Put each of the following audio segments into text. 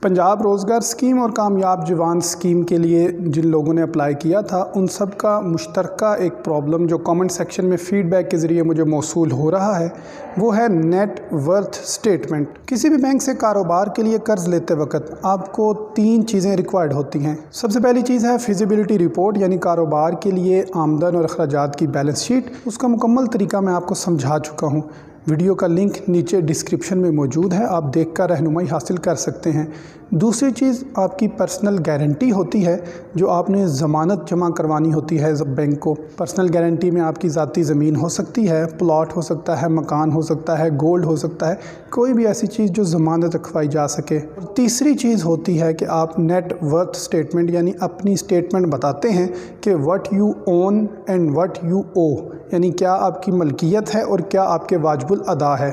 पंजाब रोज़गार स्कीम और कामयाब जवान स्कीम के लिए जिन लोगों ने अप्लाई किया था उन सब का मुश्तरका एक प्रॉब्लम जो कमेंट सेक्शन में फ़ीडबैक के ज़रिए मुझे मौसूल हो रहा है वो है नेट वर्थ स्टेटमेंट। किसी भी बैंक से कारोबार के लिए कर्ज़ लेते वक्त आपको 3 चीज़ें रिक्वायर्ड होती हैं। सबसे पहली चीज़ है फिजिबिलिटी रिपोर्ट, यानी कारोबार के लिए आमदन और अखराजात की बैलेंस शीट। उसका मुकम्मल तरीका मैं आपको समझा चुका हूँ। वीडियो का लिंक नीचे डिस्क्रिप्शन में मौजूद है, आप देखकर रहनुमाई हासिल कर सकते हैं। दूसरी चीज़ आपकी पर्सनल गारंटी होती है जो आपने ज़मानत जमा करवानी होती है बैंक को। पर्सनल गारंटी में आपकी ज़ाती ज़मीन हो सकती है, प्लॉट हो सकता है, मकान हो सकता है, गोल्ड हो सकता है, कोई भी ऐसी चीज़ जो ज़मानत रखवाई जा सके। और तीसरी चीज़ होती है कि आप नेट वर्थ स्टेटमेंट यानी अपनी स्टेटमेंट बताते हैं कि what you own and what you owe, यानी क्या आपकी मलकियत है और क्या आपके वाजिबुल अदा है।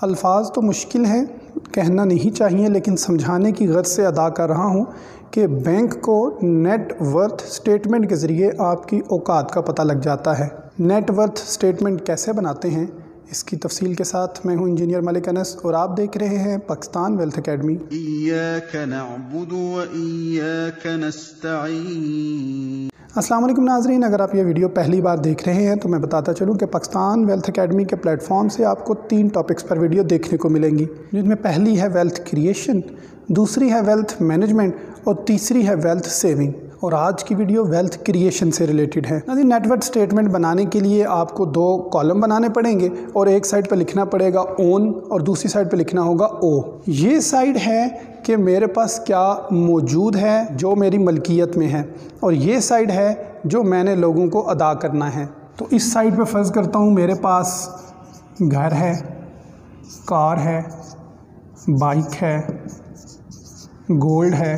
अल्फाज तो मुश्किल हैं, कहना नहीं चाहिए, लेकिन समझाने की गर्ज से अदा कर रहा हूँ कि बैंक को नेट वर्थ स्टेटमेंट के ज़रिए आपकी औकात का पता लग जाता है। नेट वर्थ स्टेटमेंट कैसे बनाते हैं इसकी तफसील के साथ मैं हूँ इंजीनियर मलिक अनस और आप देख रहे हैं पाकिस्तान वेल्थ अकेडमी। अस्सलाम वालेकुम नाज़रीन, अगर आप ये वीडियो पहली बार देख रहे हैं तो मैं बताता चलूँ कि पाकिस्तान वेल्थ अकेडमी के प्लेटफॉर्म से आपको 3 टॉपिक्स पर वीडियो देखने को मिलेंगी, जिनमें पहली है वेल्थ क्रिएशन, दूसरी है वेल्थ मैनेजमेंट और तीसरी है वेल्थ सेविंग। और आज की वीडियो वेल्थ क्रिएशन से रिलेटेड है। नेटवर्थ स्टेटमेंट बनाने के लिए आपको 2 कॉलम बनाने पड़ेंगे और एक साइड पर लिखना पड़ेगा ओन और दूसरी साइड पर लिखना होगा ओ। ये साइड है कि मेरे पास क्या मौजूद है जो मेरी मलकियत में है, और ये साइड है जो मैंने लोगों को अदा करना है। तो इस साइड पे फ़र्ज़ करता हूँ मेरे पास घर है, कार है, बाइक है, गोल्ड है,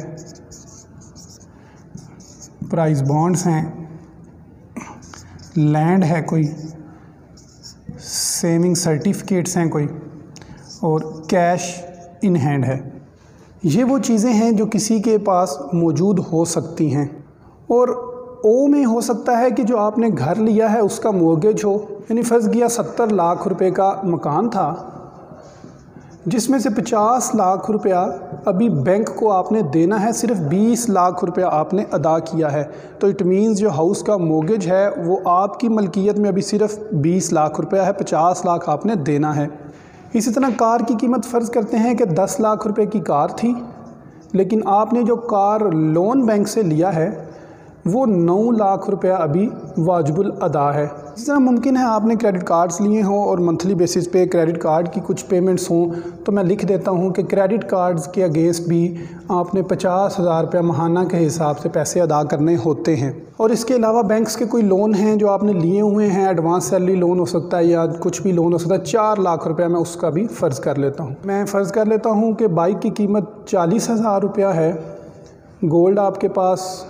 प्राइस बॉन्ड्स हैं, लैंड है कोई, सेविंग सर्टिफिकेट्स हैं कोई, और कैश इन हैंड है। ये वो चीज़ें हैं जो किसी के पास मौजूद हो सकती हैं। और ओ में हो सकता है कि जो आपने घर लिया है उसका मॉर्गेज हो, यानी फ़र्ज़ किया 70 लाख रुपए का मकान था जिसमें से 50 लाख रुपया अभी बैंक को आपने देना है, सिर्फ 20 लाख रुपया आपने अदा किया है। तो इट मीन्स जो हाउस का मॉर्गेज है वो आपकी मलकियत में अभी सिर्फ 20 लाख रुपया है, 50 लाख आपने देना है। इसी तरह कार की कीमत फ़र्ज़ करते हैं कि 10 लाख रुपए की कार थी, लेकिन आपने जो कार लोन बैंक से लिया है वो 9 लाख रुपया अभी वाजिबुल अदा है। इस तरह मुमकिन है आपने क्रेडिट कार्ड्स लिए हों और मंथली बेसिस पे क्रेडिट कार्ड की कुछ पेमेंट्स हों, तो मैं लिख देता हूं कि क्रेडिट कार्ड्स के अगेंस्ट भी आपने 50,000 रुपया माहाना के हिसाब से पैसे अदा करने होते हैं। और इसके अलावा बैंक्स के कोई लोन हैं जो आपने लिए हुए हैं, एडवांस सैलरी लोन हो सकता है या कुछ भी लोन हो सकता है, 4 लाख रुपया मैं उसका भी फ़र्ज़ कर लेता हूँ। मैं फ़र्ज़ कर लेता हूँ कि बाइक की कीमत 40,000 रुपया है, गोल्ड आपके पास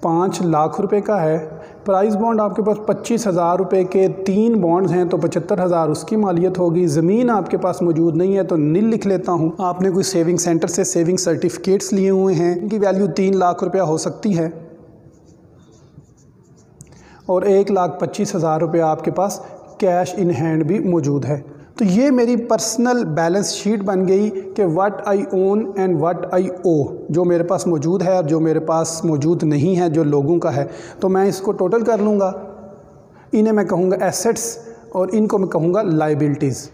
5 लाख रुपए का है, प्राइस बॉन्ड आपके पास 25,000 रुपये के 3 बॉन्ड्स हैं तो 75,000 उसकी मालियत होगी। ज़मीन आपके पास मौजूद नहीं है तो नील लिख लेता हूँ। आपने कोई सेविंग सेंटर से सेविंग सर्टिफिकेट्स लिए हुए हैं, इनकी वैल्यू 3 लाख रुपया हो सकती है, और 1,25,000 रुपया आपके पास कैश इन हैंड भी मौजूद है। तो ये मेरी पर्सनल बैलेंस शीट बन गई कि what I own and what I owe, जो मेरे पास मौजूद है और जो मेरे पास मौजूद नहीं है जो लोगों का है। तो मैं इसको टोटल कर लूँगा, इन्हें मैं कहूँगा एसेट्स और इनको मैं कहूँगा लाइबिलिटीज़।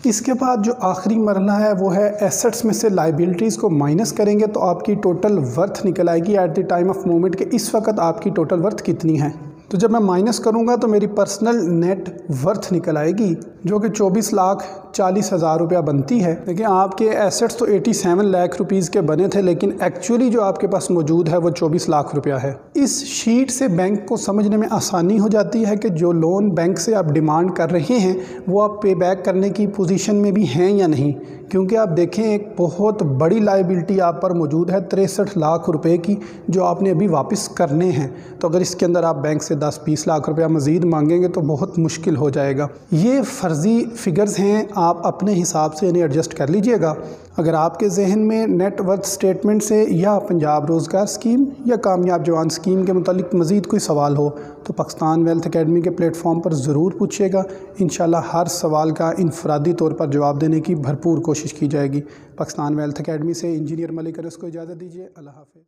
इसके बाद जो आखिरी मरला है वो है एसेट्स में से लाइबिलिटीज़ को माइनस करेंगे तो आपकी टोटल वर्थ निकल आएगी at the time of movement के इस वक्त आपकी टोटल वर्थ कितनी है। तो जब मैं माइनस करूंगा तो मेरी पर्सनल नेट वर्थ निकल आएगी जो कि 24,40,000 रुपया बनती है। देखिए आपके एसेट्स तो 87 लाख रुपीज़ के बने थे, लेकिन एक्चुअली जो आपके पास मौजूद है वो 24 लाख रुपया है। इस शीट से बैंक को समझने में आसानी हो जाती है कि जो लोन बैंक से आप डिमांड कर रहे हैं वो आप पे बैक करने की पोजीशन में भी हैं या नहीं, क्योंकि आप देखें एक बहुत बड़ी लाइबिलिटी आप पर मौजूद है 63 लाख रुपए की जो आपने अभी वापस करने हैं। तो अगर इसके अंदर आप बैंक से 10-20 लाख रुपया मज़ीद मांगेंगे तो बहुत मुश्किल हो जाएगा। ये फ़र्ज़ी फ़िगर्स हैं, आप अपने हिसाब से इन्हें एडजस्ट कर लीजिएगा। اگر آپ کے ذہن میں نیٹ ورتھ سٹیٹمنٹ سے یا پنجاب روزگار اسکیم یا کامیاب جوان اسکیم کے متعلق مزید کوئی سوال ہو تو پاکستان ویلتھ اکیڈمی کے پلیٹ فارم پر ضرور پوچھیے گا. انشاءاللہ ہر سوال کا انفرادی طور پر جواب دینے کی بھرپور کوشش کی جائے گی. پاکستان ویلتھ اکیڈمی سے انجینئر ملک ارس کو اجازت دیجیے. اللہ حافظ.